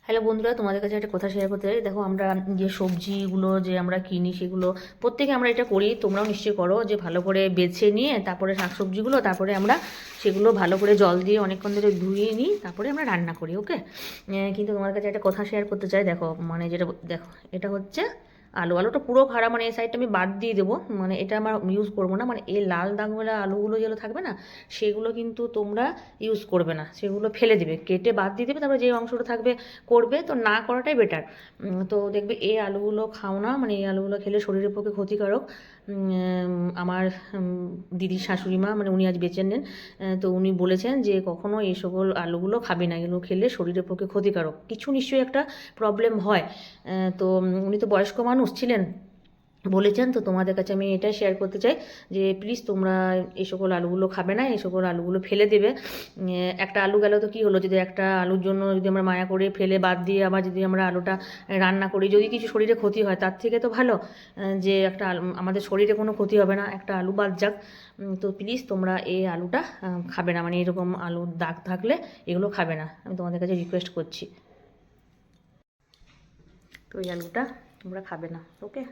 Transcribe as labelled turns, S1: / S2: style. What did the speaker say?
S1: Hello বন্ধুরা, তোমাদের কাছে একটা কথা শেয়ার করতে চাই। দেখো, আমরা যে সবজিগুলো যে আমরা কিনি সেগুলো প্রত্যেকে আমরা এটা করি, তোমরাও নিশ্চয়ই করো, যে ভালো করে বেছে নিয়ে তারপরে শাকসবজিগুলো তারপরে আমরা সেগুলো ভালো করে জল দিয়ে অনেকক্ষণ ধরে ধুয়ে নিই, তারপরে আমরা রান্না করি। ওকে, কিন্তু তোমাদের কাছে একটা কথা শেয়ার করতে চাই। দেখো, মানে যেটা দেখো, এটা হচ্ছে আলুটা পুরো খারাপ, মানে এই সাইডটা আমি বাদ দিয়ে দেবো, মানে এটা আমার ইউজ করবো না। মানে এই লাল দাগওয়ালা আলুগুলো যেগুলো থাকবে না, সেগুলো কিন্তু তোমরা ইউজ করবে না, সেগুলো ফেলে দেবে, কেটে বাদ দিয়ে দেবে। তারপরে যে অংশটা থাকবে করবে, তো না করাটাই বেটার। তো দেখবে এই আলুগুলো খাও না, মানে এই আলুগুলো খেলে শরীরের পক্ষে ক্ষতিকারক। আমার দিদির শাশুড়ি মা, মানে উনি আজ বেঁচে নেন, তো উনি বলেছেন যে কখনো এই সকল আলুগুলো খাবে না, এগুলো খেলে শরীরের পক্ষে ক্ষতিকারক, কিছু নিশ্চয়ই একটা প্রবলেম হয়। তো উনি তো বয়স্ক মানুষ ছিলেন, বলেছেন। তো তোমাদের কাছে আমি এটাই শেয়ার করতে চাই যে প্লিজ তোমরা এই সকল আলুগুলো খাবে না, এই সকল আলুগুলো ফেলে দেবে। একটা আলু গেল তো কী হলো, যদি একটা আলুর জন্য যদি আমরা মায়া করে ফেলে বাদ দিয়ে আবার যদি আমরা আলুটা রান্না করি, যদি কিছু শরীরে ক্ষতি হয়, তার থেকে তো ভালো যে একটা আমাদের শরীরে কোনো ক্ষতি হবে না, একটা আলু বাদ যাক। তো প্লিজ তোমরা এই আলুটা খাবে না, মানে এরকম আলুর দাগ থাকলে এগুলো খাবে না, আমি তোমাদের কাছে রিকোয়েস্ট করছি। তো এই আলুটা তোমরা খাবে না। ওকে।